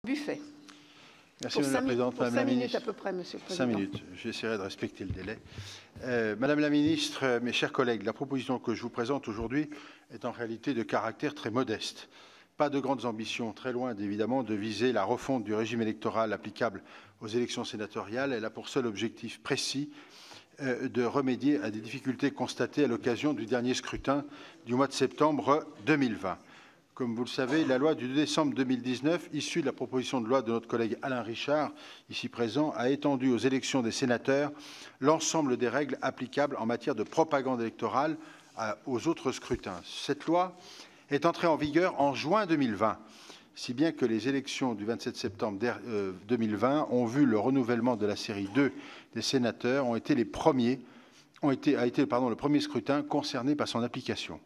Buffet. Merci Madame la Présidente. Pour 5 minutes à peu près, Monsieur le Président. 5 minutes. J'essaierai de respecter le délai. Madame la Ministre, mes chers collègues, la proposition que je vous présente aujourd'hui est en réalité de caractère très modeste. Pas de grandes ambitions, très loin évidemment de viser la refonte du régime électoral applicable aux élections sénatoriales. Elle a pour seul objectif précis de remédier à des difficultés constatées à l'occasion du dernier scrutin du mois de septembre 2020. Comme vous le savez, la loi du 2 décembre 2019, issue de la proposition de loi de notre collègue Alain Richard, ici présent, a étendu aux élections des sénateurs l'ensemble des règles applicables en matière de propagande électorale aux autres scrutins. Cette loi est entrée en vigueur en juin 2020, si bien que les élections du 27 septembre 2020 ont vu le renouvellement de la série 2 des sénateurs a été le premier scrutin concerné par son application.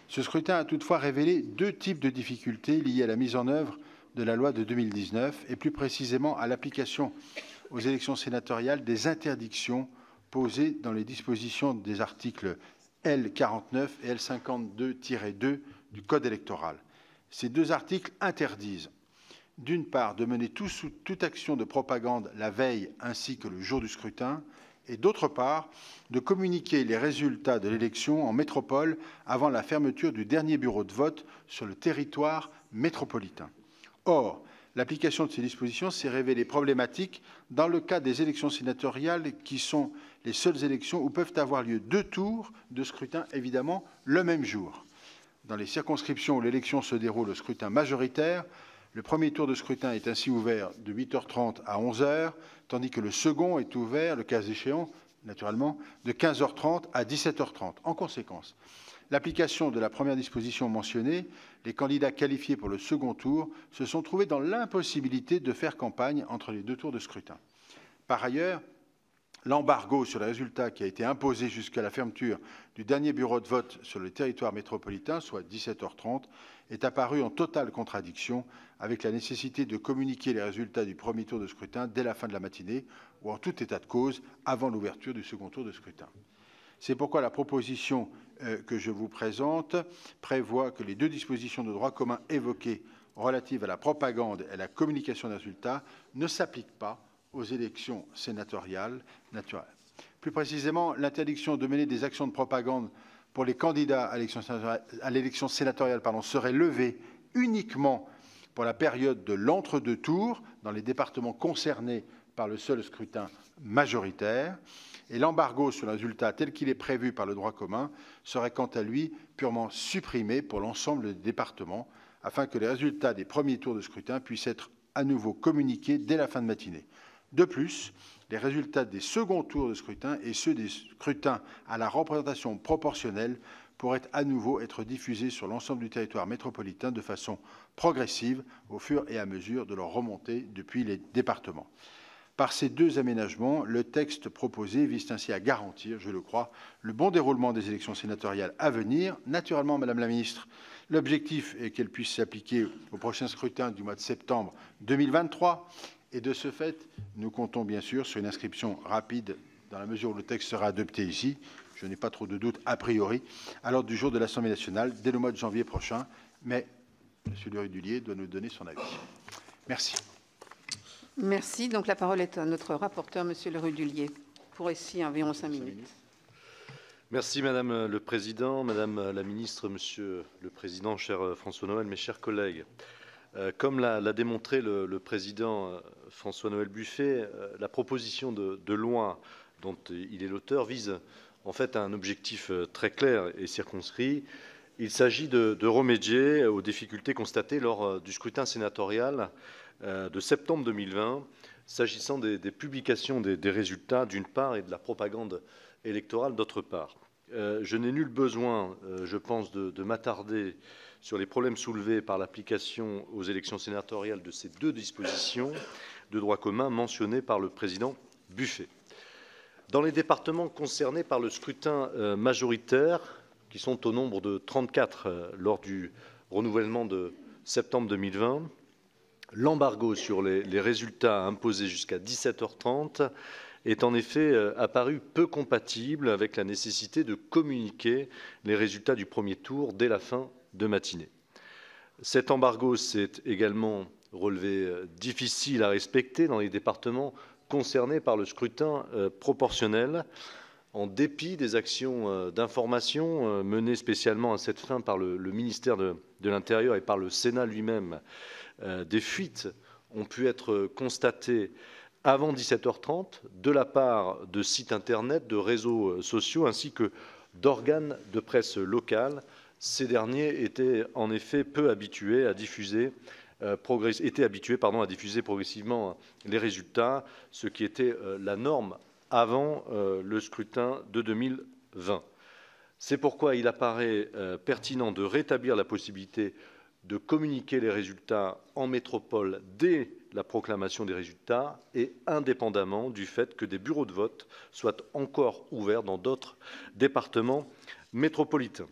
Ce scrutin a toutefois révélé deux types de difficultés liées à la mise en œuvre de la loi de 2019 et plus précisément à l'application aux élections sénatoriales des interdictions posées dans les dispositions des articles L49 et L52-2 du Code électoral. Ces deux articles interdisent, d'une part, de mener toute action de propagande la veille ainsi que le jour du scrutin, et d'autre part, de communiquer les résultats de l'élection en métropole avant la fermeture du dernier bureau de vote sur le territoire métropolitain. Or, l'application de ces dispositions s'est révélée problématique dans le cas des élections sénatoriales qui sont les seules élections où peuvent avoir lieu 2 tours de scrutin, évidemment, le même jour. Dans les circonscriptions où l'élection se déroule au scrutin majoritaire, le premier tour de scrutin est ainsi ouvert de 8h30 à 11h, tandis que le second est ouvert, le cas échéant, naturellement, de 15h30 à 17h30. En conséquence, l'application de la première disposition mentionnée, les candidats qualifiés pour le second tour se sont trouvés dans l'impossibilité de faire campagne entre les 2 tours de scrutin. Par ailleurs, l'embargo sur les résultats qui a été imposé jusqu'à la fermeture du dernier bureau de vote sur le territoire métropolitain, soit 17h30, est apparu en totale contradiction avec la nécessité de communiquer les résultats du premier tour de scrutin dès la fin de la matinée ou en tout état de cause avant l'ouverture du second tour de scrutin. C'est pourquoi la proposition que je vous présente prévoit que les deux dispositions de droit commun évoquées relatives à la propagande et à la communication des résultats ne s'appliquent pas aux élections sénatoriales naturelles. Plus précisément, l'interdiction de mener des actions de propagande pour les candidats à l'élection sénatoriale serait levée uniquement pour la période de l'entre-deux tours dans les départements concernés par le seul scrutin majoritaire, et l'embargo sur le résultat tel qu'il est prévu par le droit commun serait quant à lui purement supprimé pour l'ensemble des départements, afin que les résultats des premiers tours de scrutin puissent être à nouveau communiqués dès la fin de matinée. De plus, les résultats des seconds tours de scrutin et ceux des scrutins à la représentation proportionnelle pourraient à nouveau être diffusés sur l'ensemble du territoire métropolitain de façon progressive au fur et à mesure de leur remontée depuis les départements. Par ces deux aménagements, le texte proposé vise ainsi à garantir, je le crois, le bon déroulement des élections sénatoriales à venir. Naturellement, Madame la Ministre, l'objectif est qu'elles puissent s'appliquer au prochain scrutin du mois de septembre 2023. Et de ce fait, nous comptons bien sûr sur une inscription rapide, dans la mesure où le texte sera adopté ici, je n'ai pas trop de doute a priori, à l'ordre du jour de l'Assemblée nationale, dès le mois de janvier prochain. Mais M. Le Rudulier doit nous donner son avis. Merci. Merci. Donc la parole est à notre rapporteur, M. Le Rudulier, pour ici environ 5 minutes. Merci Madame le Président, Madame la Ministre, Monsieur le Président, cher François-Noël, mes chers collègues. Comme l'a démontré le président François-Noël Buffet, la proposition de loi dont il est l'auteur vise en fait un objectif très clair et circonscrit. Il s'agit de remédier aux difficultés constatées lors du scrutin sénatorial de septembre 2020, s'agissant des publications des résultats d'une part et de la propagande électorale d'autre part. Je n'ai nul besoin, je pense, de m'attarder sur les problèmes soulevés par l'application aux élections sénatoriales de ces deux dispositions de droit commun mentionnées par le président Buffet. Dans les départements concernés par le scrutin majoritaire, qui sont au nombre de 34 lors du renouvellement de septembre 2020, l'embargo sur les résultats imposés jusqu'à 17h30 est en effet apparu peu compatible avec la nécessité de communiquer les résultats du premier tour dès la fin de matinée. Cet embargo s'est également relevé difficile à respecter dans les départements concernés par le scrutin proportionnel, en dépit des actions d'information menées spécialement à cette fin par le ministère de l'Intérieur et par le Sénat lui-même. Des fuites ont pu être constatées avant 17h30 de la part de sites internet, de réseaux sociaux ainsi que d'organes de presse locales. Ces derniers étaient en effet peu habitués à diffuser à diffuser progressivement les résultats, ce qui était la norme avant le scrutin de 2020. C'est pourquoi il apparaît pertinent de rétablir la possibilité de communiquer les résultats en métropole dès la proclamation des résultats et indépendamment du fait que des bureaux de vote soient encore ouverts dans d'autres départements métropolitains.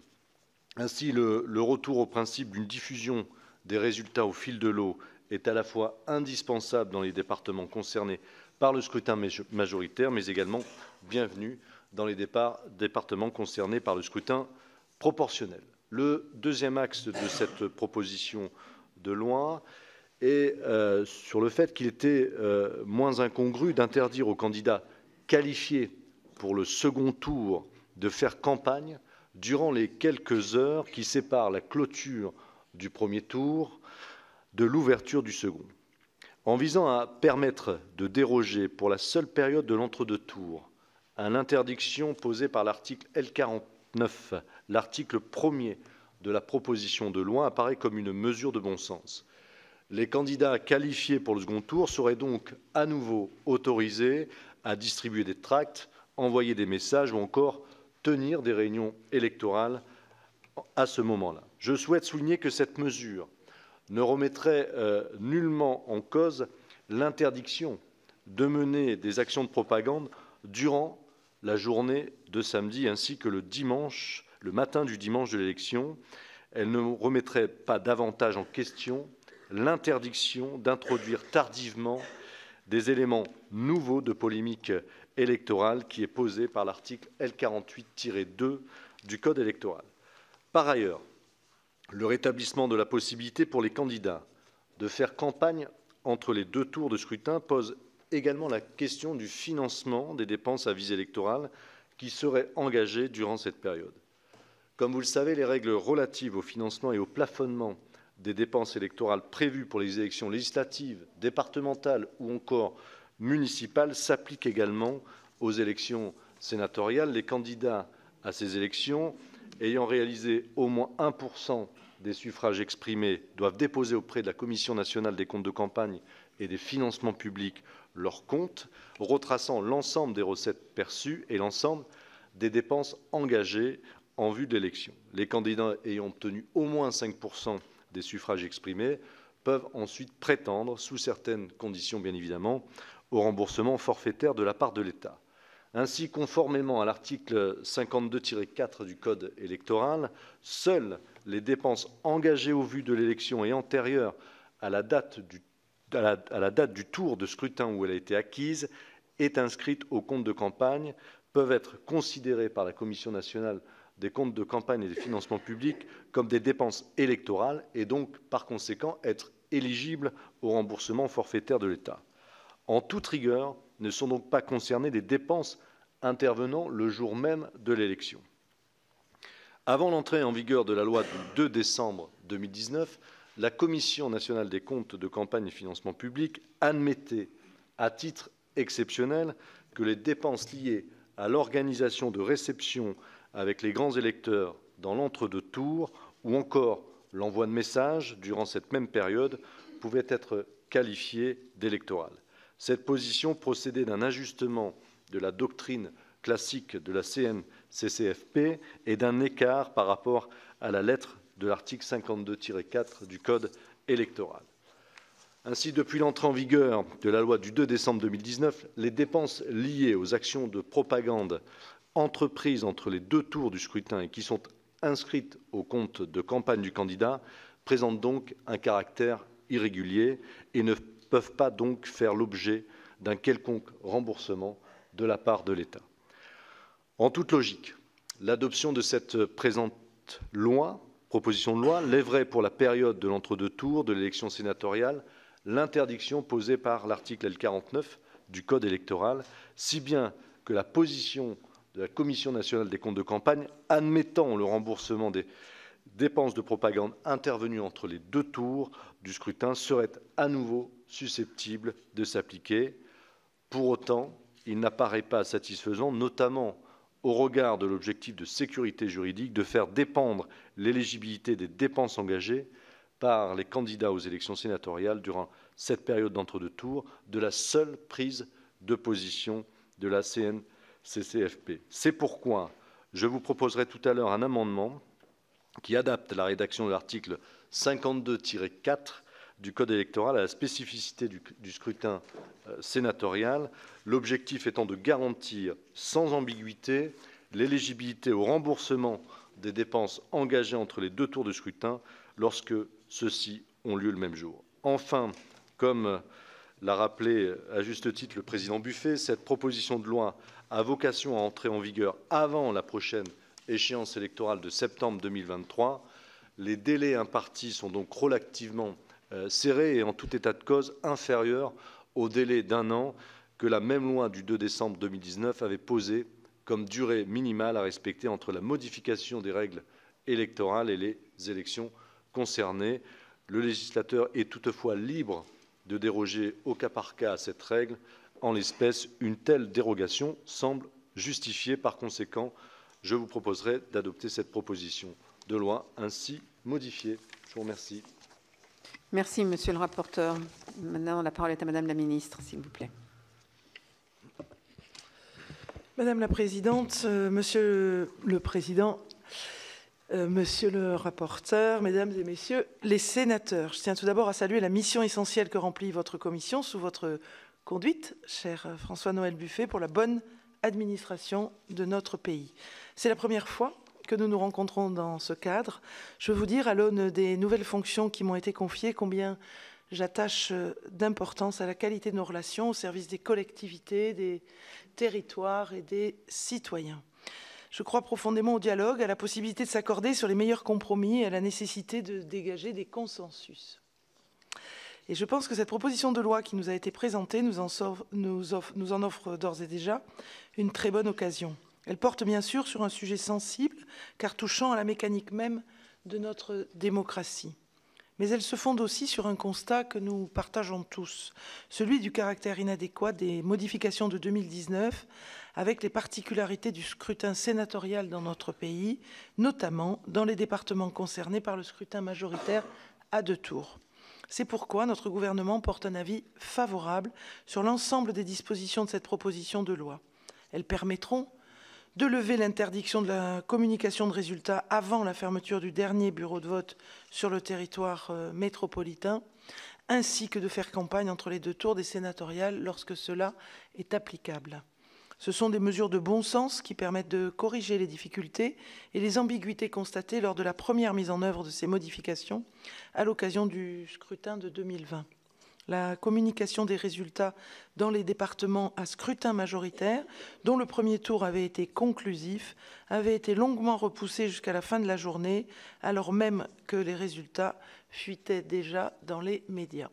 Ainsi, le retour au principe d'une diffusion des résultats au fil de l'eau est à la fois indispensable dans les départements concernés par le scrutin majoritaire, mais également bienvenu dans les départements concernés par le scrutin proportionnel. Le deuxième axe de cette proposition de loi est sur le fait qu'il était moins incongru d'interdire aux candidats qualifiés pour le second tour de faire campagne durant les quelques heures qui séparent la clôture du premier tour de l'ouverture du second. En visant à permettre de déroger pour la seule période de l'entre-deux tours à l'interdiction posée par l'article L49, l'article 1er de la proposition de loi apparaît comme une mesure de bon sens. Les candidats qualifiés pour le second tour seraient donc à nouveau autorisés à distribuer des tracts, envoyer des messages ou encore tenir des réunions électorales à ce moment-là. Je souhaite souligner que cette mesure ne remettrait nullement en cause l'interdiction de mener des actions de propagande durant la journée de samedi ainsi que le matin du dimanche de l'élection. Elle ne remettrait pas davantage en question l'interdiction d'introduire tardivement des éléments nouveaux de polémique électorale qui est posée par l'article L48-2 du Code électoral. Par ailleurs, le rétablissement de la possibilité pour les candidats de faire campagne entre les deux tours de scrutin pose également la question du financement des dépenses à visée électorale qui seraient engagées durant cette période. Comme vous le savez, les règles relatives au financement et au plafonnement des dépenses électorales prévues pour les élections législatives, départementales ou encore municipales s'appliquent également aux élections sénatoriales. Les candidats à ces élections ayant réalisé au moins 1% des suffrages exprimés doivent déposer auprès de la Commission nationale des comptes de campagne et des financements publics leurs comptes, retraçant l'ensemble des recettes perçues et l'ensemble des dépenses engagées en vue de l'élection. Les candidats ayant obtenu au moins 5% des suffrages exprimés peuvent ensuite prétendre, sous certaines conditions bien évidemment, au remboursement forfaitaire de la part de l'État. Ainsi, conformément à l'article 52-4 du Code électoral, seules les dépenses engagées au vu de l'élection et antérieures à la date du tour de scrutin où elle a été acquise est inscrite au compte de campagne peuvent être considérées par la Commission nationale des comptes de campagne et des financements publics comme des dépenses électorales et donc, par conséquent, être éligibles au remboursement forfaitaire de l'État. En toute rigueur, ne sont donc pas concernées des dépenses intervenant le jour même de l'élection. Avant l'entrée en vigueur de la loi du 2 décembre 2019, la Commission nationale des comptes de campagne et financements publics admettait, à titre exceptionnel, que les dépenses liées à l'organisation de réceptions avec les grands électeurs dans l'entre-deux tours ou encore l'envoi de messages durant cette même période pouvaient être qualifiées d'électorales. Cette position procédait d'un ajustement de la doctrine classique de la CNCCFP et d'un écart par rapport à la lettre de l'article 52-4 du Code électoral. Ainsi, depuis l'entrée en vigueur de la loi du 2 décembre 2019, les dépenses liées aux actions de propagande entreprises entre les deux tours du scrutin et qui sont inscrites au compte de campagne du candidat présentent donc un caractère irrégulier et ne peuvent pas donc faire l'objet d'un quelconque remboursement de la part de l'État. En toute logique, l'adoption de cette présente proposition de loi lèverait pour la période de l'entre-deux tours de l'élection sénatoriale l'interdiction posée par l'article L49 du Code électoral, si bien que la position de la Commission nationale des comptes de campagne, admettant le remboursement des dépenses de propagande intervenues entre les 2 tours du scrutin, serait à nouveau susceptible de s'appliquer. Pour autant, il n'apparaît pas satisfaisant, notamment au regard de l'objectif de sécurité juridique, de faire dépendre l'éligibilité des dépenses engagées par les candidats aux élections sénatoriales durant cette période d'entre-deux tours de la seule prise de position de la CNCCFP. C'est pourquoi je vous proposerai tout à l'heure un amendement qui adapte la rédaction de l'article 52-4 du Code électoral à la spécificité du scrutin sénatorial, l'objectif étant de garantir sans ambiguïté l'éligibilité au remboursement des dépenses engagées entre les 2 tours de scrutin lorsque ceux-ci ont lieu le même jour. Enfin, comme l'a rappelé à juste titre le président Buffet, cette proposition de loi a vocation à entrer en vigueur avant la prochaine échéance électorale de septembre 2023. Les délais impartis sont donc relativement serrés et en tout état de cause inférieurs au délai d'1 an que la même loi du 2 décembre 2019 avait posé comme durée minimale à respecter entre la modification des règles électorales et les élections concernées. Le législateur est toutefois libre de déroger au cas par cas à cette règle. En l'espèce, une telle dérogation semble justifiée. Par conséquent, je vous proposerai d'adopter cette proposition de loi ainsi modifiée. Je vous remercie. Merci, monsieur le rapporteur. Maintenant, la parole est à madame la ministre, s'il vous plaît. Madame la présidente, monsieur le président, monsieur le rapporteur, mesdames et messieurs les sénateurs, je tiens tout d'abord à saluer la mission essentielle que remplit votre commission sous votre conduite, cher François-Noël Buffet, pour la bonne administration de notre pays. C'est la première fois que nous nous rencontrons dans ce cadre. Je veux vous dire, à l'aune des nouvelles fonctions qui m'ont été confiées, combien j'attache d'importance à la qualité de nos relations au service des collectivités, des territoires et des citoyens. Je crois profondément au dialogue, à la possibilité de s'accorder sur les meilleurs compromis et à la nécessité de dégager des consensus. Et je pense que cette proposition de loi qui nous a été présentée nous en offre d'ores et déjà une très bonne occasion. Elle porte bien sûr sur un sujet sensible, car touchant à la mécanique même de notre démocratie. Mais elle se fonde aussi sur un constat que nous partageons tous, celui du caractère inadéquat des modifications de 2019 avec les particularités du scrutin sénatorial dans notre pays, notamment dans les départements concernés par le scrutin majoritaire à 2 tours. C'est pourquoi notre gouvernement porte un avis favorable sur l'ensemble des dispositions de cette proposition de loi. Elles permettront de lever l'interdiction de la communication de résultats avant la fermeture du dernier bureau de vote sur le territoire métropolitain, ainsi que de faire campagne entre les 2 tours des sénatoriales lorsque cela est applicable. Ce sont des mesures de bon sens qui permettent de corriger les difficultés et les ambiguïtés constatées lors de la première mise en œuvre de ces modifications à l'occasion du scrutin de 2020. La communication des résultats dans les départements à scrutin majoritaire, dont le premier tour avait été conclusif, avait été longuement repoussée jusqu'à la fin de la journée, alors même que les résultats fuitaient déjà dans les médias.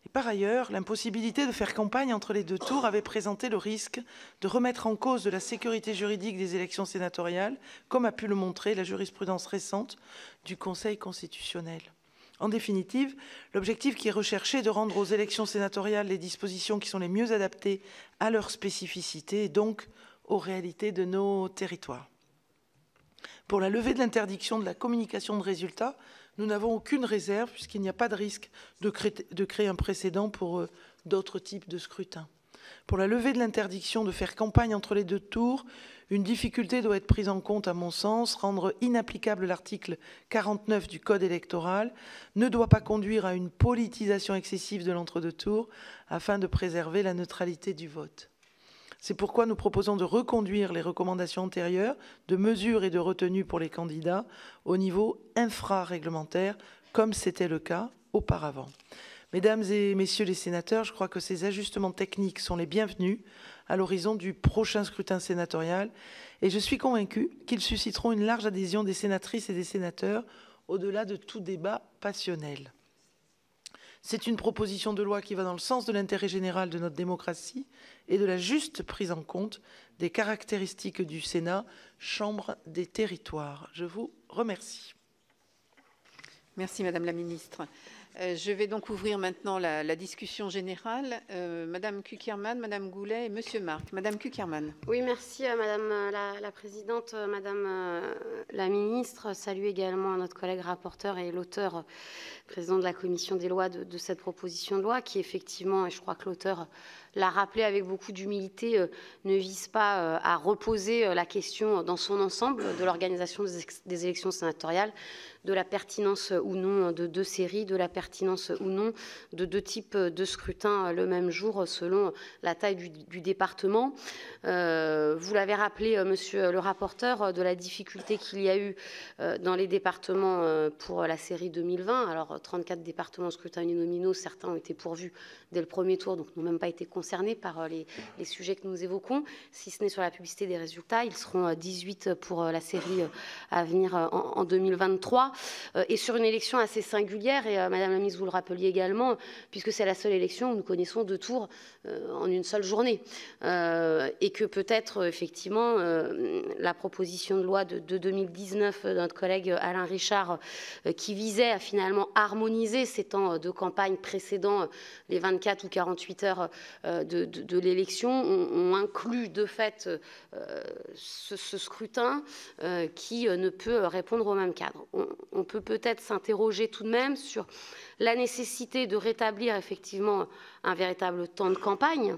Et par ailleurs, l'impossibilité de faire campagne entre les 2 tours avait présenté le risque de remettre en cause de la sécurité juridique des élections sénatoriales, comme a pu le montrer la jurisprudence récente du Conseil constitutionnel. En définitive, l'objectif qui est recherché est de rendre aux élections sénatoriales les dispositions qui sont les mieux adaptées à leurs spécificités et donc aux réalités de nos territoires. Pour la levée de l'interdiction de la communication de résultats, nous n'avons aucune réserve puisqu'il n'y a pas de risque de créer un précédent pour d'autres types de scrutins. Pour la levée de l'interdiction de faire campagne entre les 2 tours, une difficulté doit être prise en compte à mon sens. Rendre inapplicable l'article 49 du Code électoral ne doit pas conduire à une politisation excessive de l'entre-deux tours afin de préserver la neutralité du vote. C'est pourquoi nous proposons de reconduire les recommandations antérieures de mesures et de retenues pour les candidats au niveau infraréglementaire, comme c'était le cas auparavant. Mesdames et messieurs les sénateurs, je crois que ces ajustements techniques sont les bienvenus à l'horizon du prochain scrutin sénatorial et je suis convaincue qu'ils susciteront une large adhésion des sénatrices et des sénateurs au-delà de tout débat passionnel. C'est une proposition de loi qui va dans le sens de l'intérêt général de notre démocratie et de la juste prise en compte des caractéristiques du Sénat, Chambre des territoires. Je vous remercie. Merci Madame la Ministre. Je vais donc ouvrir maintenant la discussion générale. Madame Cukierman, Madame Goulet et Monsieur Marc. Madame Cukierman. Oui, merci Madame la Présidente, Madame la Ministre. Salut également notre collègue rapporteur et l'auteur, président de la Commission des lois de cette proposition de loi qui effectivement, et je crois que l'auteur l'a rappelé avec beaucoup d'humilité, ne vise pas à reposer la question dans son ensemble de l'organisation des élections sénatoriales, de la pertinence ou non de deux séries, de la pertinence ou non de deux types de scrutins le même jour selon la taille du département. Vous l'avez rappelé, monsieur le rapporteur, de la difficulté qu'il y a eu dans les départements pour la série 2020. Alors, 34 départements scrutins uninominaux, certains ont été pourvus dès le premier tour, donc n'ont même pas été concernés par les sujets que nous évoquons. Si ce n'est sur la publicité des résultats, ils seront 18 pour la série à venir en 2023. Et sur une élection assez singulière, et Madame la Ministre, vous le rappeliez également, puisque c'est la seule élection où nous connaissons 2 tours en une seule journée. Et que peut-être, effectivement, la proposition de loi de 2019 de notre collègue Alain Richard, qui visait à finalement harmoniser ces temps de campagne précédents, les 24 ou 48 heures de l'élection, ont inclus de fait ce scrutin qui ne peut répondre au même cadre. On peut peut-être s'interroger tout de même sur la nécessité de rétablir effectivement un véritable temps de campagne.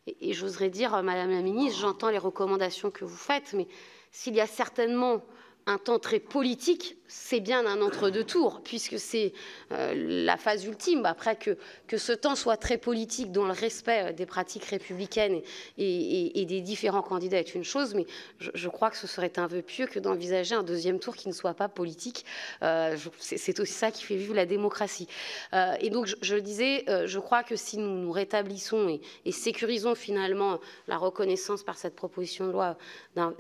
Et j'oserais dire, Madame la Ministre, j'entends les recommandations que vous faites, mais s'il y a certainement un temps très politique, c'est bien un entre-deux tours, puisque c'est la phase ultime. Après que ce temps soit très politique, dans le respect des pratiques républicaines et des différents candidats est une chose, mais je crois que ce serait un vœu pieux que d'envisager un deuxième tour qui ne soit pas politique. C'est aussi ça qui fait vivre la démocratie. Et donc, je le disais, je crois que si nous rétablissons et sécurisons finalement la reconnaissance par cette proposition de loi d'un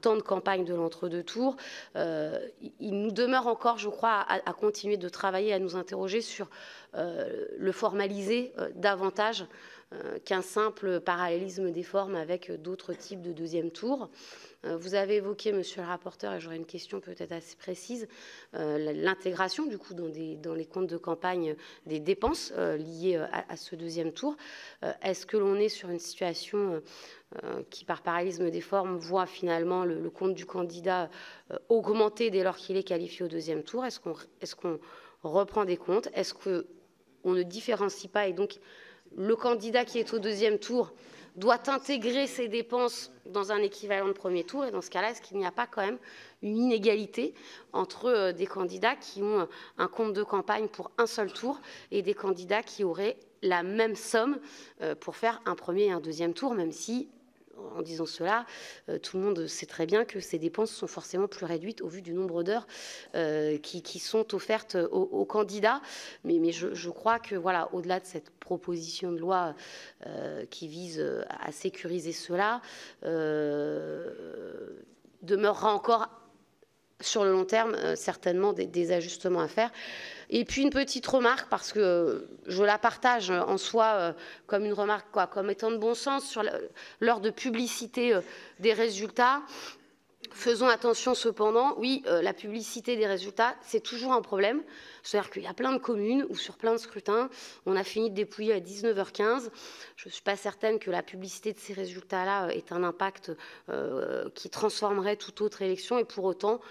temps de campagne de l'entre-deux tours, il nous demeure encore, je crois, à continuer de travailler, à nous interroger sur le formaliser davantage qu'un simple parallélisme des formes avec d'autres types de deuxième tour. Vous avez évoqué, monsieur le rapporteur, et j'aurais une question peut-être assez précise, l'intégration du coup dans les comptes de campagne des dépenses liées à ce deuxième tour. Est-ce que l'on est sur une situation qui, par parallélisme des formes, voit finalement le compte du candidat augmenter dès lors qu'il est qualifié au deuxième tour? Est-ce qu'on reprend des comptes? Est-ce qu'on ne différencie pas et donc le candidat qui est au deuxième tour doit intégrer ses dépenses dans un équivalent de premier tour? Et dans ce cas-là, est-ce qu'il n'y a pas quand même une inégalité entre des candidats qui ont un compte de campagne pour un seul tour et des candidats qui auraient la même somme pour faire un premier et un deuxième tour, même si, en disant cela, tout le monde sait très bien que ces dépenses sont forcément plus réduites au vu du nombre d'heures qui sont offertes aux candidats. Mais je crois que, voilà, au-delà de cette proposition de loi qui vise à sécuriser cela, demeurera encore sur le long terme certainement des ajustements à faire. Et puis une petite remarque, parce que je la partage en soi comme une remarque, comme étant de bon sens, sur l'heure de publicité des résultats. Faisons attention cependant, oui, la publicité des résultats, c'est toujours un problème. C'est-à-dire qu'il y a plein de communes où sur plein de scrutins, on a fini de dépouiller à 19h15. Je ne suis pas certaine que la publicité de ces résultats-là ait un impact qui transformerait toute autre élection. Et pour autant,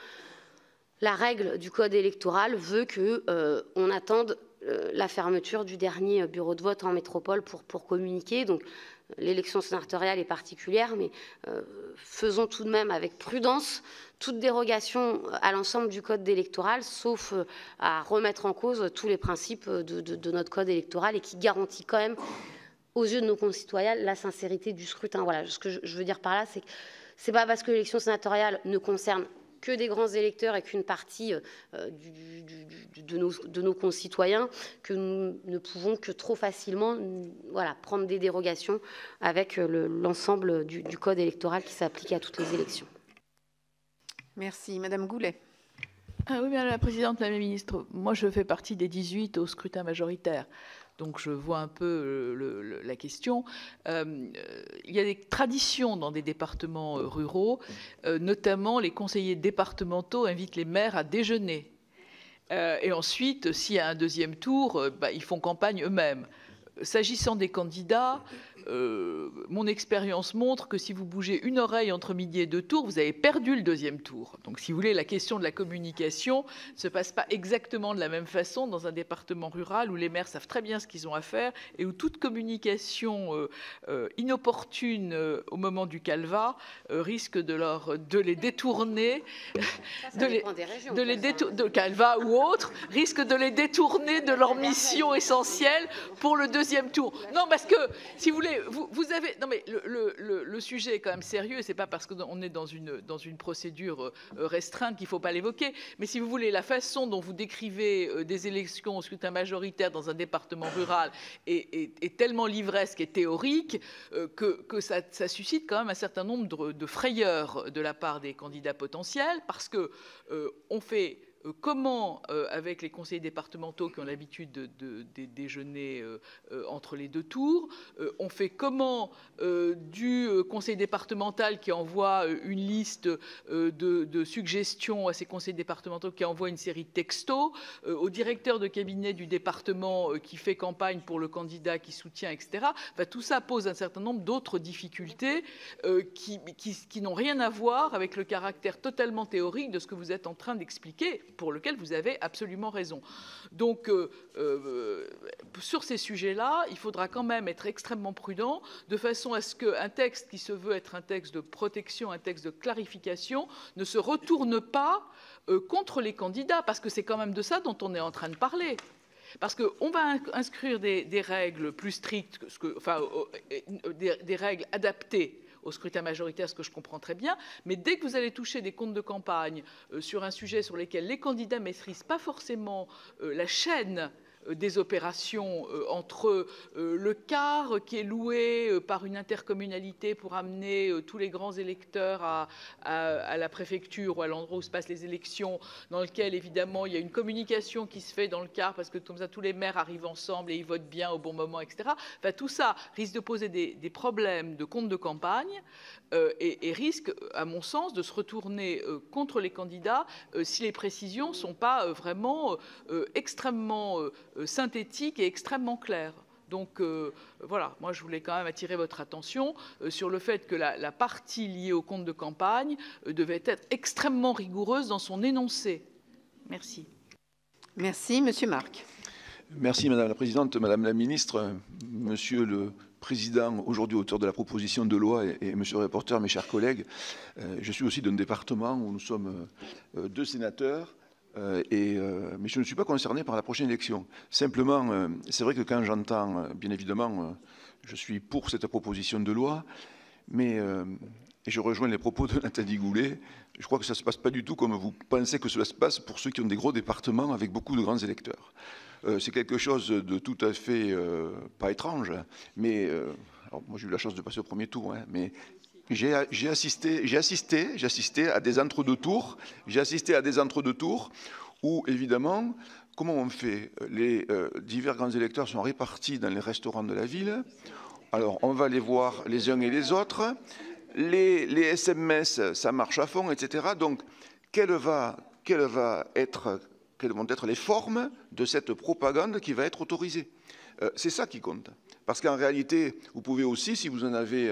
la règle du code électoral veut qu'on attende la fermeture du dernier bureau de vote en métropole pour communiquer. Donc, l'élection sénatoriale est particulière, mais faisons tout de même avec prudence toute dérogation à l'ensemble du code électoral, sauf à remettre en cause tous les principes de notre code électoral et qui garantit quand même, aux yeux de nos concitoyens, la sincérité du scrutin. Voilà, ce que je veux dire par là, c'est que ce n'est pas parce que l'élection sénatoriale ne concerne que des grands électeurs et qu'une partie de nos concitoyens que nous ne pouvons que trop facilement prendre des dérogations avec l'ensemble du code électoral qui s'applique à toutes les élections. Merci. Madame Goulet. Ah oui, Madame la Présidente, Madame la Ministre, moi je fais partie des 18 au scrutin majoritaire. Donc je vois un peu la question. Il y a des traditions dans des départements ruraux, notamment les conseillers départementaux invitent les maires à déjeuner. Et ensuite, s'il y a un deuxième tour, ils font campagne eux-mêmes. S'agissant des candidats, mon expérience montre que si vous bougez une oreille entre midi et 2 tours, vous avez perdu le deuxième tour. Donc, si vous voulez, la question de la communication ne se passe pas exactement de la même façon dans un département rural où les maires savent très bien ce qu'ils ont à faire et où toute communication inopportune au moment du calva risque de les détourner, de calva ou autre, risque de les détourner de leur mission essentielle pour le deuxième tour. Non, parce que, si vous voulez, vous avez... Non, mais le sujet est quand même sérieux, c'est pas parce qu'on est dans une procédure restreinte qu'il ne faut pas l'évoquer, mais si vous voulez, la façon dont vous décrivez des élections au scrutin majoritaire dans un département rural est tellement livresque et théorique que ça suscite quand même un certain nombre de frayeurs de la part des candidats potentiels, parce que on fait... Comment, avec les conseillers départementaux qui ont l'habitude de déjeuner entre les 2 tours, on fait comment du conseil départemental qui envoie une liste de suggestions à ces conseillers départementaux qui envoient une série de textos, au directeur de cabinet du département qui fait campagne pour le candidat qui soutient, etc. Enfin, tout ça pose un certain nombre d'autres difficultés qui n'ont rien à voir avec le caractère totalement théorique de ce que vous êtes en train d'expliquer, pour lequel vous avez absolument raison. Donc, sur ces sujets-là, il faudra quand même être extrêmement prudent, de façon à ce qu'un texte qui se veut être un texte de protection, un texte de clarification, ne se retourne pas contre les candidats, parce que c'est quand même de ça dont on est en train de parler. Parce qu'on va inscrire des règles plus strictes, des règles adaptées au scrutin majoritaire, ce que je comprends très bien, mais dès que vous allez toucher des comptes de campagne sur un sujet sur lequel les candidats ne maîtrisent pas forcément la chaîne des opérations entre le quart qui est loué par une intercommunalité pour amener tous les grands électeurs à la préfecture ou à l'endroit où se passent les élections, dans lequel évidemment il y a une communication qui se fait dans le quart parce que comme ça tous les maires arrivent ensemble et ils votent bien au bon moment, etc. Enfin, tout ça risque de poser des problèmes de compte de campagne et risque, à mon sens, de se retourner contre les candidats si les précisions ne sont pas vraiment extrêmement synthétiques et extrêmement claires. Donc voilà, moi je voulais quand même attirer votre attention sur le fait que la partie liée au compte de campagne devait être extrêmement rigoureuse dans son énoncé. Merci. Merci, Monsieur Marc. Merci Madame la Présidente, Madame la Ministre, Monsieur le Président, aujourd'hui auteur de la proposition de loi, et Monsieur le rapporteur, mes chers collègues. Je suis aussi d'un département où nous sommes 2 sénateurs, mais je ne suis pas concerné par la prochaine élection. Simplement, c'est vrai que quand j'entends, bien évidemment, je suis pour cette proposition de loi, mais et je rejoins les propos de Nathalie Goulet, je crois que ça ne se passe pas du tout comme vous pensez que cela se passe pour ceux qui ont des gros départements avec beaucoup de grands électeurs. C'est quelque chose de tout à fait pas étrange, mais alors moi j'ai eu la chance de passer au premier tour, hein, mais j'ai assisté à des entre-deux tours. J'ai assisté à des entre-deux tours où, évidemment, comment on fait? Les divers grands électeurs sont répartis dans les restaurants de la ville. Alors, on va les voir les uns et les autres. Les SMS, ça marche à fond, etc. Donc, quelles vont être les formes de cette propagande qui va être autorisée? C'est ça qui compte. Parce qu'en réalité, vous pouvez aussi, si vous en avez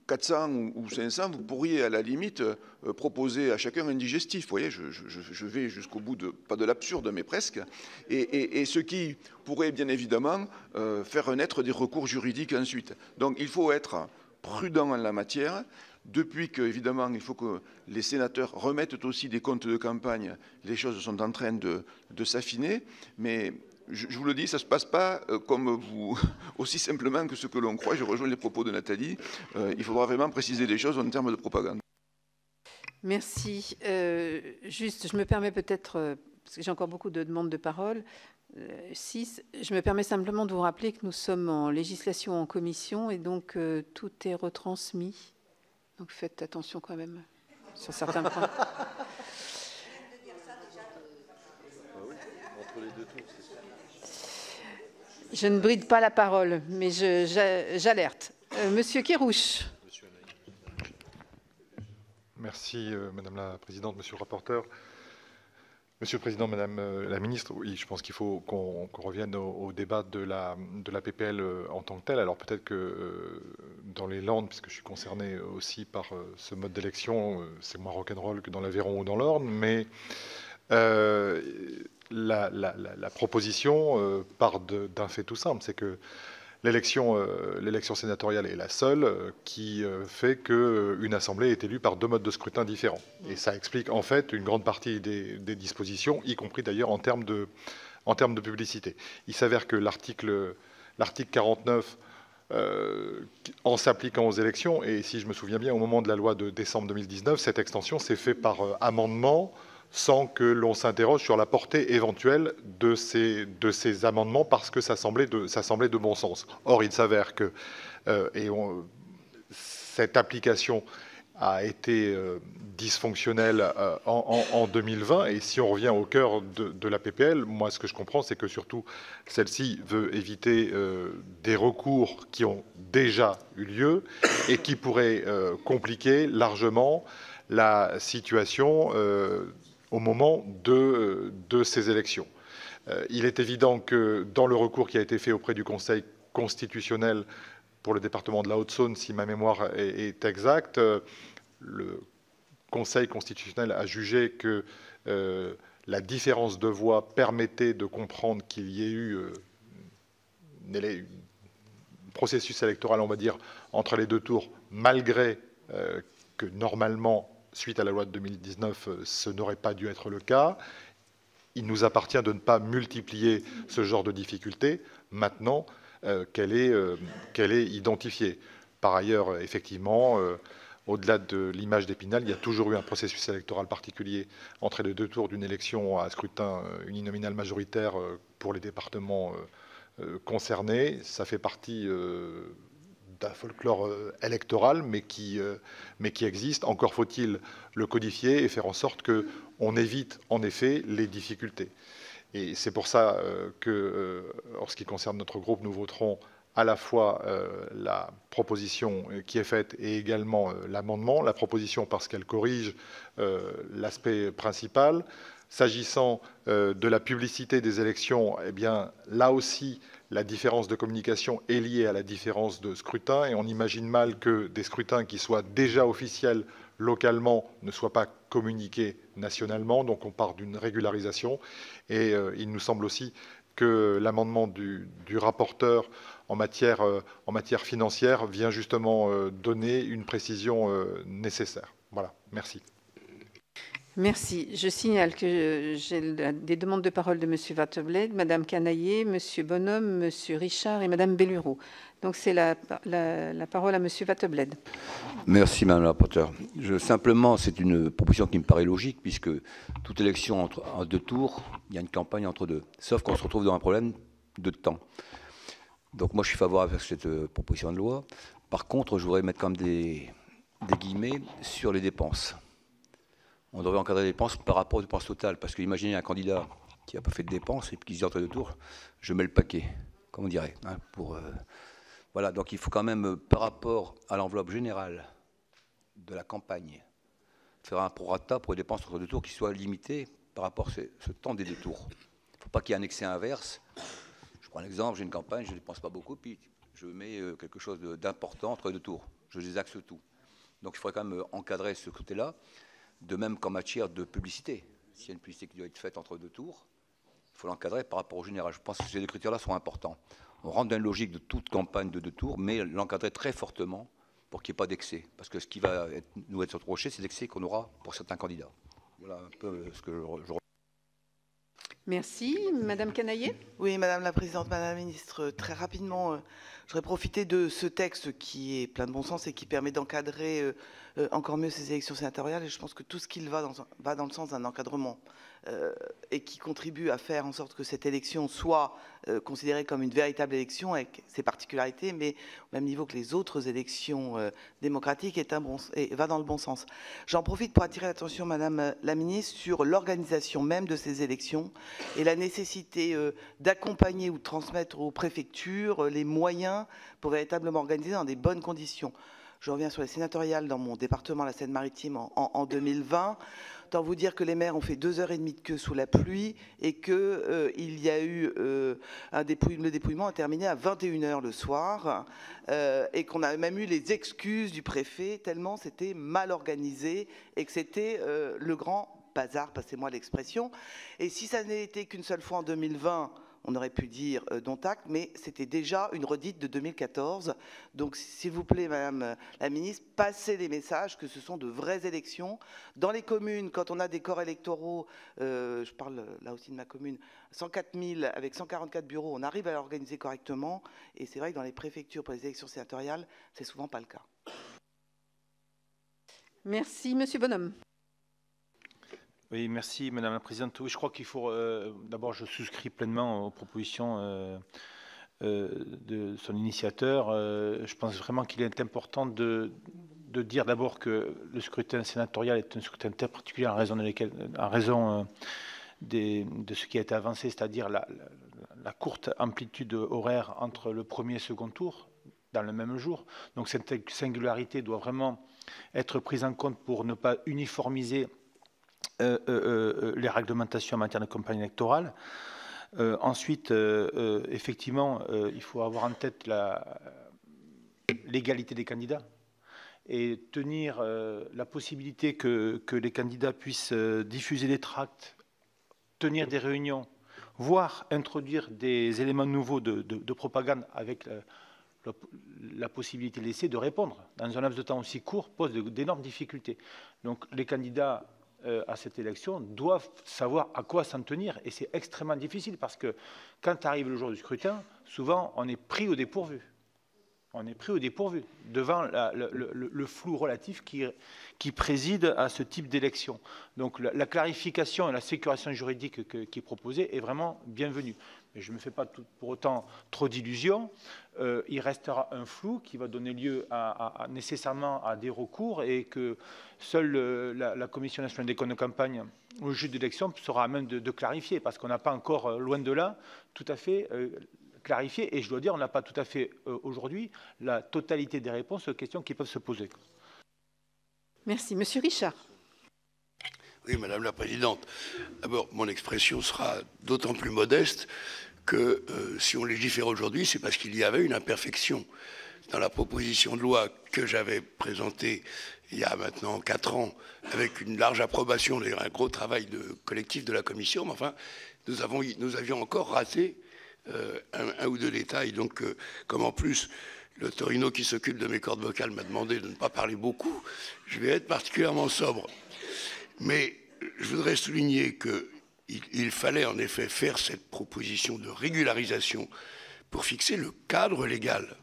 400 ou 500, vous pourriez à la limite proposer à chacun un digestif. Vous voyez, je vais jusqu'au bout pas de l'absurde, mais presque. Et ce qui pourrait bien évidemment faire naître des recours juridiques ensuite. Donc il faut être prudent en la matière. Depuis qu'évidemment, il faut que les sénateurs remettent aussi des comptes de campagne, les choses sont en train de s'affiner, mais je vous le dis, ça ne se passe pas comme vous, aussi simplement que ce que l'on croit. Je rejoins les propos de Nathalie. Il faudra vraiment préciser les choses en termes de propagande. Merci. Juste, je me permets peut-être, parce que j'ai encore beaucoup de demandes de parole, je me permets simplement de vous rappeler que nous sommes en législation en commission et donc tout est retransmis. Donc faites attention quand même sur certains points. Je ne bride pas la parole, mais j'alerte. Monsieur Kerrouche. Merci, Madame la Présidente, Monsieur le rapporteur. Monsieur le Président, Madame la Ministre, oui, je pense qu'il faut qu'on revienne au débat de la PPL en tant que telle. Alors peut-être que dans les Landes, puisque je suis concerné aussi par ce mode d'élection, c'est moins rock'n'roll que dans l'Aveyron ou dans l'Orne, mais la proposition part d'un fait tout simple, c'est que l'élection sénatoriale est la seule qui fait qu'une assemblée est élue par 2 modes de scrutin différents. Et ça explique en fait une grande partie des dispositions, y compris d'ailleurs en termes de publicité. Il s'avère que l'article 49, en s'appliquant aux élections, et si je me souviens bien, au moment de la loi de décembre 2019, cette extension s'est faite par amendement, sans que l'on s'interroge sur la portée éventuelle de ces amendements, parce que ça semblait de bon sens. Or, il s'avère que cette application a été dysfonctionnelle en 2020, et si on revient au cœur de la PPL, moi ce que je comprends, c'est que surtout celle-ci veut éviter des recours qui ont déjà eu lieu et qui pourraient compliquer largement la situation au moment de ces élections. Il est évident que dans le recours qui a été fait auprès du Conseil constitutionnel pour le département de la Haute-Saône, si ma mémoire est exacte, le Conseil constitutionnel a jugé que la différence de voix permettait de comprendre qu'il y ait eu un processus électoral, on va dire, entre les 2 tours, malgré que normalement, suite à la loi de 2019, ce n'aurait pas dû être le cas. Il nous appartient de ne pas multiplier ce genre de difficultés maintenant qu'elle est identifiée. Par ailleurs, effectivement, au-delà de l'image d'Épinal, il y a toujours eu un processus électoral particulier entre les 2 tours d'une élection à scrutin uninominal majoritaire pour les départements concernés. Ça fait partie d'un folklore électoral, mais qui existe. Encore faut-il le codifier et faire en sorte qu'on évite en effet les difficultés. Et c'est pour ça que, en ce qui concerne notre groupe, nous voterons à la fois la proposition qui est faite et également l'amendement. La proposition parce qu'elle corrige l'aspect principal. S'agissant de la publicité des élections, eh bien, là aussi, la différence de communication est liée à la différence de scrutin, et on imagine mal que des scrutins qui soient déjà officiels localement ne soient pas communiqués nationalement. Donc on part d'une régularisation, et il nous semble aussi que l'amendement du rapporteur en matière financière vient justement donner une précision nécessaire. Voilà, merci. Merci. Je signale que j'ai des demandes de parole de M. Watebled, Mme Canaillet, M. Bonhomme, M. Richard et Mme Bellureau. Donc c'est la parole à M. Watebled. Merci Mme la rapporteure. Simplement, c'est une proposition qui me paraît logique, puisque toute élection en 2 tours, il y a une campagne entre 2. Sauf qu'on se retrouve dans un problème de temps. Donc moi, je suis favorable à cette proposition de loi. Par contre, je voudrais mettre comme des guillemets sur les dépenses. On devrait encadrer les dépenses par rapport aux dépenses totales. Parce que imaginez un candidat qui n'a pas fait de dépenses et qui se dit entre 2 tours, je mets le paquet, comme on dirait. Hein, voilà, donc il faut quand même, par rapport à l'enveloppe générale de la campagne, faire un prorata pour les dépenses entre 2 tours qui soit limité par rapport à ce temps des 2 tours. Il ne faut pas qu'il y ait un excès inverse. Je prends l'exemple, j'ai une campagne, je ne dépense pas beaucoup, puis je mets quelque chose d'important entre 2 tours. Je désaxe tout. Donc il faudrait quand même encadrer ce côté-là. De même qu'en matière de publicité. S'il y a une publicité qui doit être faite entre 2 tours, il faut l'encadrer par rapport au général. Je pense que ces 2 critères-là sont importants. On rentre dans une logique de toute campagne de 2 tours, mais l'encadrer très fortement pour qu'il n'y ait pas d'excès. Parce que ce qui va nous être reproché, c'est l'excès qu'on aura pour certains candidats. Voilà un peu ce que je... Merci. Madame Canaillet. Oui, Madame la Présidente, Madame la Ministre, très rapidement, je voudrais profiter de ce texte qui est plein de bon sens et qui permet d'encadrer encore mieux ces élections sénatoriales. Et je pense que tout ce qu'il va dans le sens d'un encadrement et qui contribue à faire en sorte que cette élection soit considérée comme une véritable élection avec ses particularités, mais au même niveau que les autres élections démocratiques, va dans le bon sens. J'en profite pour attirer l'attention, Madame la Ministre, sur l'organisation même de ces élections et la nécessité d'accompagner ou de transmettre aux préfectures les moyens pour véritablement organiser dans des bonnes conditions. Je reviens sur les sénatoriales dans mon département, la Seine-Maritime, en 2020. Autant vous dire que les maires ont fait 2h30 de queue sous la pluie et qu'il y a eu le dépouillement a terminé à 21h le soir et qu'on a même eu les excuses du préfet tellement c'était mal organisé et que c'était le grand bazar, passez-moi l'expression. Et si ça n'était été qu'une seule fois en 2020, on aurait pu dire dont acte, mais c'était déjà une redite de 2014. Donc, s'il vous plaît, Madame la Ministre, passez les messages que ce sont de vraies élections. Dans les communes, quand on a des corps électoraux, je parle là aussi de ma commune, 104 000 avec 144 bureaux, on arrive à l'organiser correctement. Et c'est vrai que dans les préfectures pour les élections sénatoriales, c'est souvent pas le cas. Merci, Monsieur Bonhomme. Oui, merci Madame la Présidente. Oui, je crois qu'il faut, d'abord je souscris pleinement aux propositions de son initiateur. Je pense vraiment qu'il est important de dire d'abord que le scrutin sénatorial est un scrutin très particulier en raison de ce qui a été avancé, c'est-à-dire la courte amplitude horaire entre le premier et le second tour dans le même jour. Donc cette singularité doit vraiment être prise en compte pour ne pas uniformiser les réglementations en matière de campagne électorale. Ensuite, effectivement, il faut avoir en tête l'égalité des candidats et tenir la possibilité que les candidats puissent diffuser des tracts, tenir des réunions, voire introduire des éléments nouveaux de propagande avec la possibilité laissée de répondre dans un laps de temps aussi court pose d'énormes difficultés. Donc les candidats à cette élection doivent savoir à quoi s'en tenir et c'est extrêmement difficile parce que quand arrive le jour du scrutin, souvent on est pris au dépourvu. On est pris au dépourvu devant le flou relatif qui préside à ce type d'élection. Donc la clarification et la sécurisation juridique qui est proposée est vraiment bienvenue. Mais je ne me fais pas pour autant trop d'illusions. Il restera un flou qui va donner lieu nécessairement à des recours et que seule la Commission nationale des comptes de campagne ou le juge d'élection sera à même de clarifier parce qu'on n'a pas encore, loin de là, tout à fait clarifié. Et je dois dire, on n'a pas tout à fait aujourd'hui la totalité des réponses aux questions qui peuvent se poser. Merci. Monsieur Richard. Oui, Madame la Présidente. D'abord, mon expression sera d'autant plus modeste que si on légifère aujourd'hui, c'est parce qu'il y avait une imperfection dans la proposition de loi que j'avais présentée il y a maintenant 4 ans, avec une large approbation, d'ailleurs un gros travail collectif de la Commission, mais enfin, nous avions encore raté un ou deux détails. Donc, comme en plus, le Torino qui s'occupe de mes cordes vocales m'a demandé de ne pas parler beaucoup, je vais être particulièrement sobre. Mais je voudrais souligner qu'il fallait en effet faire cette proposition de régularisation pour fixer le cadre légal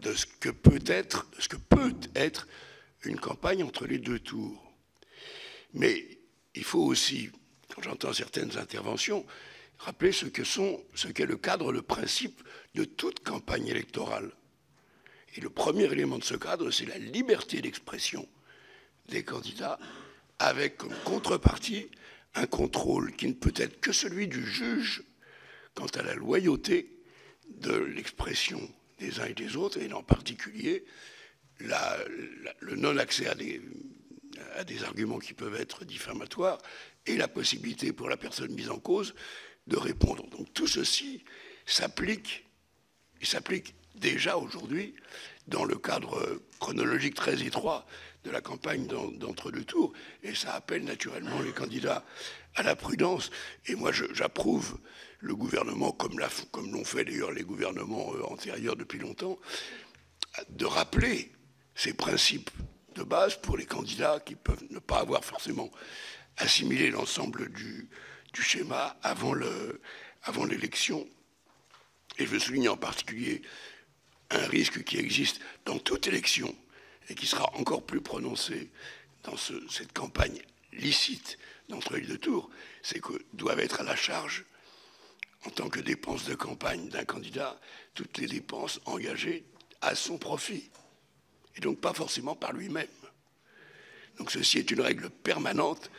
de ce que peut être une campagne entre les deux tours. Mais il faut aussi, quand j'entends certaines interventions, rappeler ce qu'est le cadre, le principe de toute campagne électorale. Et le premier élément de ce cadre, c'est la liberté d'expression des candidats, avec comme contrepartie un contrôle qui ne peut être que celui du juge quant à la loyauté de l'expression des uns et des autres, et en particulier le non-accès à des arguments qui peuvent être diffamatoires et la possibilité pour la personne mise en cause de répondre. Donc tout ceci s'applique déjà aujourd'hui dans le cadre chronologique très étroit de la campagne d'entre-deux tours, et ça appelle naturellement les candidats à la prudence. Et moi, j'approuve le gouvernement, comme l'ont fait d'ailleurs les gouvernements antérieurs depuis longtemps, de rappeler ces principes de base pour les candidats qui peuvent ne pas avoir forcément assimilé l'ensemble du schéma avant l'élection. Et je veux souligner en particulier un risque qui existe dans toute élection et qui sera encore plus prononcé dans cette campagne licite d'entre les deux tours, c'est que doivent être à la charge, en tant que dépenses de campagne d'un candidat, toutes les dépenses engagées à son profit, et donc pas forcément par lui-même. Donc ceci est une règle permanente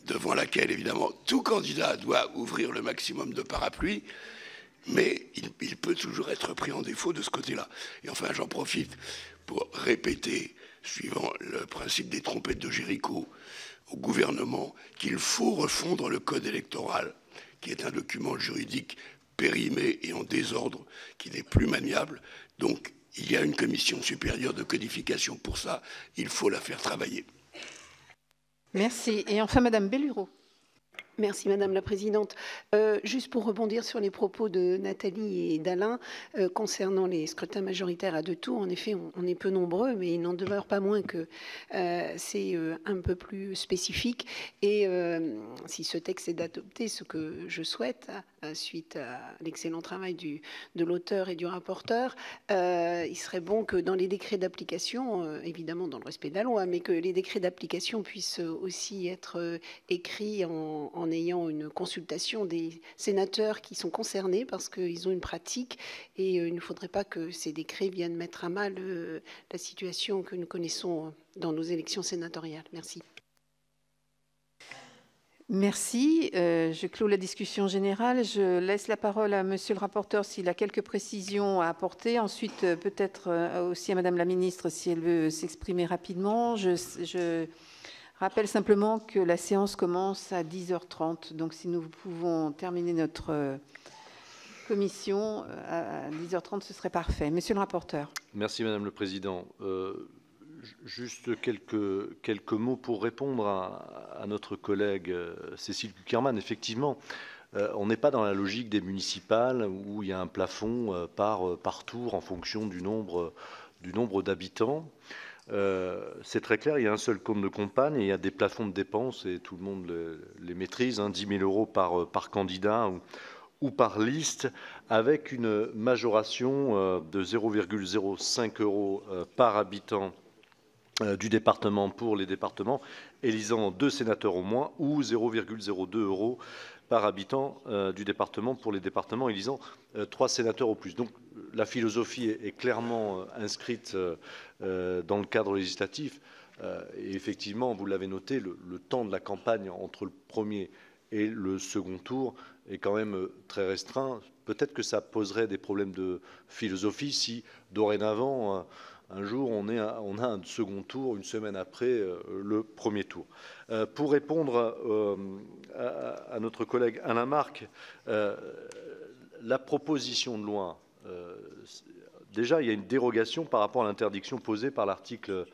devant laquelle, évidemment, tout candidat doit ouvrir le maximum de parapluies, mais il peut toujours être pris en défaut de ce côté-là. Et enfin, j'en profite pour répéter, suivant le principe des trompettes de Jéricho, au gouvernement, qu'il faut refondre le code électoral, qui est un document juridique périmé et en désordre, qui n'est plus maniable. Donc, il y a une commission supérieure de codification pour ça. Il faut la faire travailler. Merci. Et enfin, Madame Bellureau. Merci Madame la Présidente. Juste pour rebondir sur les propos de Nathalie et d'Alain concernant les scrutins majoritaires à deux tours, en effet, on est peu nombreux, mais il n'en demeure pas moins que c'est un peu plus spécifique. Et si ce texte est adopté, ce que je souhaite, suite à l'excellent travail de l'auteur et du rapporteur, il serait bon que dans les décrets d'application, évidemment dans le respect de la loi, mais que les décrets d'application puissent aussi être écrits en ayant une consultation des sénateurs qui sont concernés parce qu'ils ont une pratique et il ne faudrait pas que ces décrets viennent mettre à mal la situation que nous connaissons dans nos élections sénatoriales. Merci. Merci. Je clôt la discussion générale. Je laisse la parole à Monsieur le rapporteur s'il a quelques précisions à apporter. Ensuite, peut-être aussi à Madame la ministre si elle veut s'exprimer rapidement. Je rappelle simplement que la séance commence à 10h30. Donc, si nous pouvons terminer notre commission à 10h30, ce serait parfait. Monsieur le rapporteur. Merci, Madame le Président. Juste quelques mots pour répondre à notre collègue Cécile Cukierman. Effectivement, on n'est pas dans la logique des municipales où il y a un plafond par tour en fonction du nombre d'habitants. C'est très clair, il y a un seul compte de campagne et il y a des plafonds de dépenses et tout le monde les maîtrise, 10 000 euros par candidat ou par liste, avec une majoration de 0,05 euros par habitant du département pour les départements élisant 2 sénateurs au moins, ou 0,02 euros par habitant du département pour les départements élisant 3 sénateurs au plus. Donc la philosophie est clairement inscrite dans le cadre législatif. Et effectivement, vous l'avez noté, le temps de la campagne entre le premier et le second tour est quand même très restreint. Peut-être que ça poserait des problèmes de philosophie si, dorénavant, un jour, on a un second tour, une semaine après le premier tour. Pour répondre à notre collègue Alain Marc, la proposition de loi, déjà, il y a une dérogation par rapport à l'interdiction posée par l'article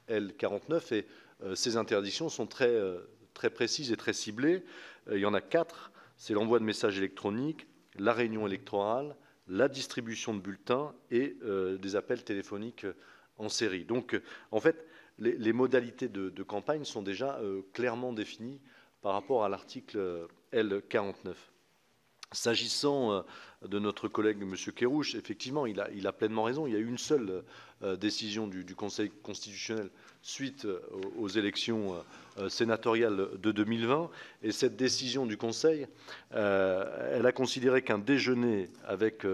L49 et ces interdictions sont très précises et très ciblées. Il y en a 4. C'est l'envoi de messages électroniques, la réunion électorale, la distribution de bulletins et des appels téléphoniques en série. Donc, en fait, les modalités de campagne sont déjà clairement définies par rapport à l'article L49. S'agissant de notre collègue M. Kerrouche, effectivement, il a pleinement raison. Il y a eu une seule décision du Conseil constitutionnel suite aux élections sénatoriales de 2020. Et cette décision du Conseil, elle a considéré qu'un déjeuner avec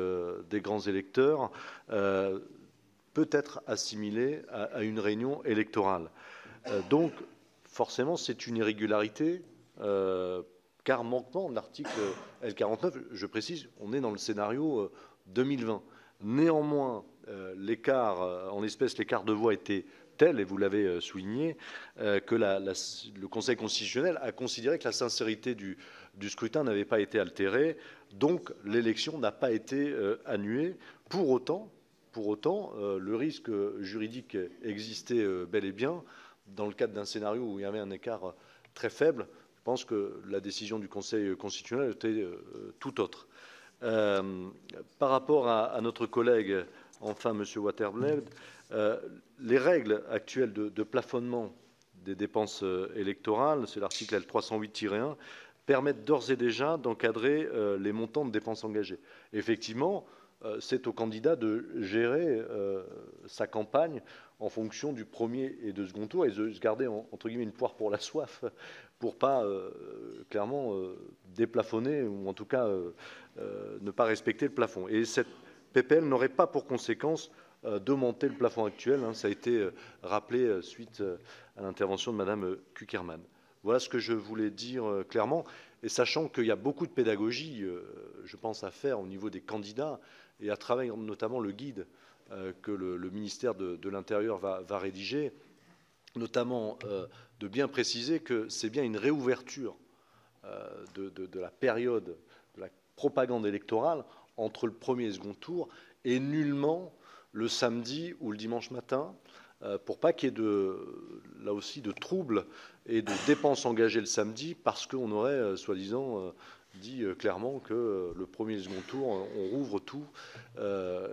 des grands électeurs peut être assimilé à une réunion électorale. Donc, forcément, c'est une irrégularité, car manquement de l'article L49, je précise, on est dans le scénario 2020. Néanmoins, l'écart, en l'espèce, l'écart de voix était tel, et vous l'avez souligné, que le Conseil constitutionnel a considéré que la sincérité du scrutin n'avait pas été altérée, donc l'élection n'a pas été annulée. Pour autant, le risque juridique existait bel et bien dans le cadre d'un scénario où il y avait un écart très faible. Je pense que la décision du Conseil constitutionnel était tout autre. Par rapport à notre collègue, enfin, M. Waterbled, les règles actuelles de plafonnement des dépenses électorales, c'est l'article L308-1, permettent d'ores et déjà d'encadrer les montants de dépenses engagées. Effectivement, c'est au candidat de gérer sa campagne en fonction du premier et de second tour et de se garder, entre guillemets, une poire pour la soif pour pas clairement déplafonner ou en tout cas ne pas respecter le plafond. Et cette PPL n'aurait pas pour conséquence d'augmenter le plafond actuel. Ça a été rappelé suite à l'intervention de Madame Cukierman. Voilà ce que je voulais dire clairement. Et sachant qu'il y a beaucoup de pédagogie, je pense, à faire au niveau des candidats et à travers notamment le guide que le ministère de l'Intérieur va rédiger, notamment de bien préciser que c'est bien une réouverture de la période de la propagande électorale entre le premier et le second tour et nullement le samedi ou le dimanche matin, pour pas qu'il y ait là aussi de troubles et de dépenses engagées le samedi parce qu'on aurait soi-disant dit clairement que le premier et le second tour, on rouvre tout.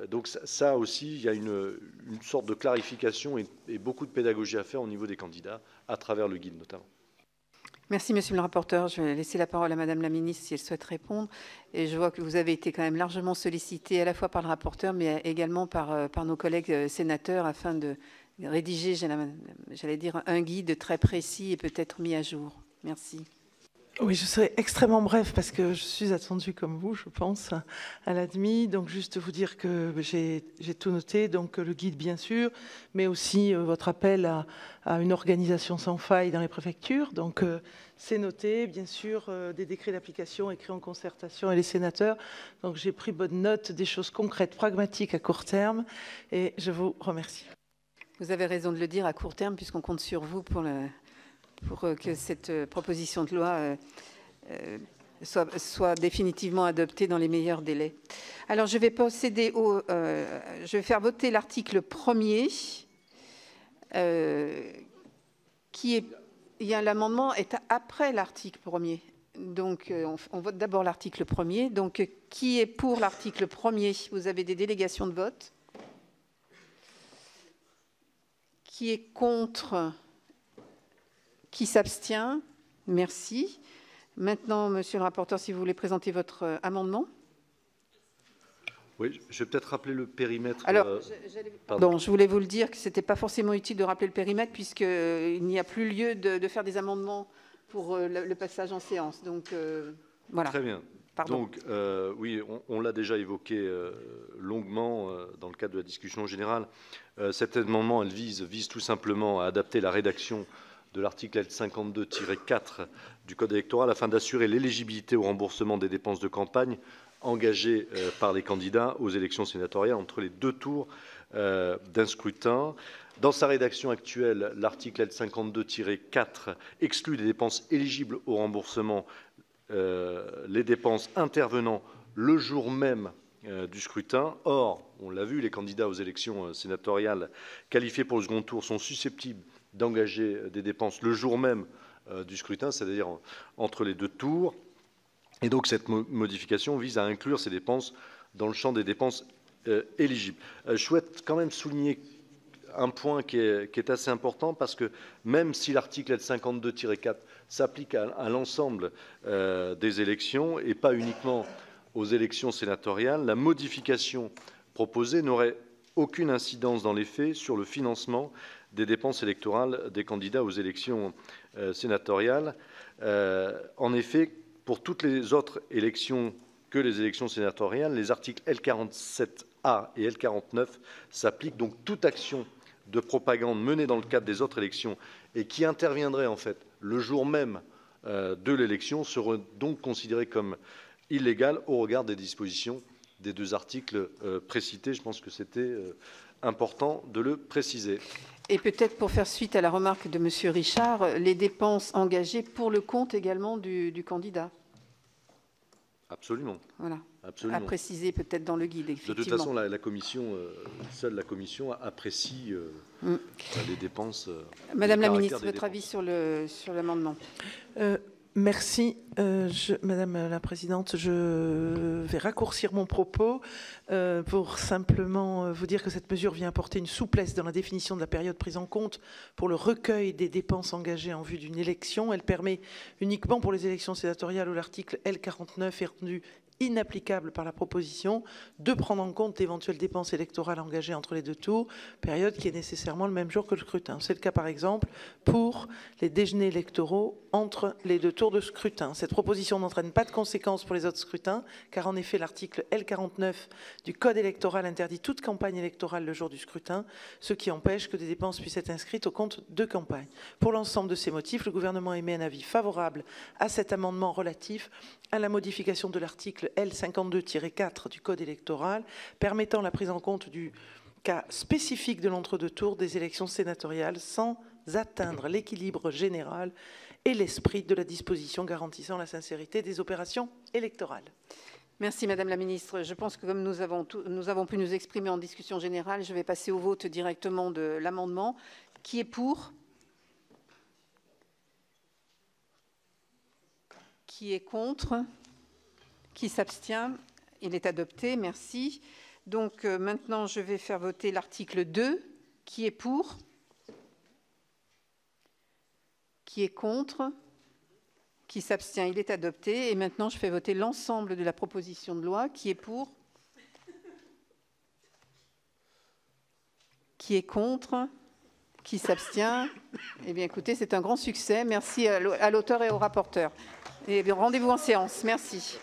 Donc ça aussi, il y a une sorte de clarification et beaucoup de pédagogie à faire au niveau des candidats à travers le guide notamment. Merci, Monsieur le rapporteur. Je vais laisser la parole à Madame la ministre si elle souhaite répondre. Et je vois que vous avez été quand même largement sollicité à la fois par le rapporteur, mais également par nos collègues sénateurs afin de rédiger, j'allais dire, un guide très précis et peut-être mis à jour. Merci. Oui, je serai extrêmement bref parce que je suis attendue comme vous, je pense, à l'ADMI. Donc, juste vous dire que j'ai tout noté. Donc, le guide, bien sûr, mais aussi votre appel à une organisation sans faille dans les préfectures. Donc, c'est noté, bien sûr, des décrets d'application écrits en concertation avec les sénateurs. Donc, j'ai pris bonne note des choses concrètes, pragmatiques à court terme. Et je vous remercie. Vous avez raison de le dire à court terme puisqu'on compte sur vous pour que cette proposition de loi soit définitivement adoptée dans les meilleurs délais. Alors, je vais procéder je vais faire voter l'article 1er, l'amendement est après l'article 1er. Donc, on vote d'abord l'article 1er. Donc, qui est pour l'article 1er? Vous avez des délégations de vote. Qui est contre? Qui s'abstient? Merci. Maintenant, Monsieur le rapporteur, si vous voulez présenter votre amendement. Oui, je vais peut-être rappeler le périmètre. Alors, je voulais vous le dire que ce n'était pas forcément utile de rappeler le périmètre puisqu'il n'y a plus lieu de faire des amendements pour le passage en séance. Donc, voilà. Très bien. Pardon. Donc, oui, on l'a déjà évoqué longuement dans le cadre de la discussion générale. Cet amendement, elle vise tout simplement à adapter la rédaction de l'article L52-4 du Code électoral afin d'assurer l'éligibilité au remboursement des dépenses de campagne engagées par les candidats aux élections sénatoriales entre les deux tours d'un scrutin. Dans sa rédaction actuelle, l'article L52-4 exclut des dépenses éligibles au remboursement les dépenses intervenant le jour même du scrutin. Or, on l'a vu, les candidats aux élections sénatoriales qualifiés pour le second tour sont susceptibles d'engager des dépenses le jour même du scrutin, c'est-à-dire entre les deux tours. Et donc, cette modification vise à inclure ces dépenses dans le champ des dépenses éligibles. Je souhaite quand même souligner un point qui est assez important parce que même si l'article L52-4 s'applique à l'ensemble des élections et pas uniquement aux élections sénatoriales, la modification proposée n'aurait aucune incidence dans les faits sur le financement des dépenses électorales des candidats aux élections sénatoriales. En effet, pour toutes les autres élections que les élections sénatoriales, les articles L47A et L49 s'appliquent. Donc toute action de propagande menée dans le cadre des autres élections et qui interviendrait en fait le jour même de l'élection serait donc considérée comme illégale au regard des dispositions des deux articles précités. Je pense que c'était important de le préciser. Et peut-être pour faire suite à la remarque de Monsieur Richard, les dépenses engagées pour le compte également du candidat. Absolument. Voilà. Absolument. À préciser peut-être dans le guide, effectivement. De toute façon, la commission, seule la commission apprécie les dépenses. Madame la ministre, votre avis sur l'amendement. Merci, Madame la Présidente. Je vais raccourcir mon propos pour simplement vous dire que cette mesure vient apporter une souplesse dans la définition de la période prise en compte pour le recueil des dépenses engagées en vue d'une élection. Elle permet uniquement pour les élections sénatoriales où l'article L49 est rendu inapplicable par la proposition de prendre en compte d'éventuelles dépenses électorales engagées entre les deux tours, période qui est nécessairement le même jour que le scrutin. C'est le cas par exemple pour les déjeuners électoraux entre les deux tours de scrutin. Cette proposition n'entraîne pas de conséquences pour les autres scrutins, car en effet l'article L49 du Code électoral interdit toute campagne électorale le jour du scrutin, ce qui empêche que des dépenses puissent être inscrites au compte de campagne. Pour l'ensemble de ces motifs, le gouvernement émet un avis favorable à cet amendement relatif à la modification de l'article L52-4 du Code électoral, permettant la prise en compte du cas spécifique de l'entre-deux tours des élections sénatoriales sans atteindre l'équilibre général et l'esprit de la disposition garantissant la sincérité des opérations électorales. Merci Madame la Ministre. Je pense que comme nous avons pu nous exprimer en discussion générale, je vais passer au vote directement de l'amendement. Qui est pour? Qui est contre? Qui s'abstient? Il est adopté, merci. Donc maintenant, je vais faire voter l'article 2. Qui est pour? Qui est contre? Qui s'abstient? Il est adopté. Et maintenant, je fais voter l'ensemble de la proposition de loi. Qui est pour? Qui est contre? Qui s'abstient? Eh bien, écoutez, c'est un grand succès. Merci à l'auteur et au rapporteur. Et rendez-vous en séance. Merci.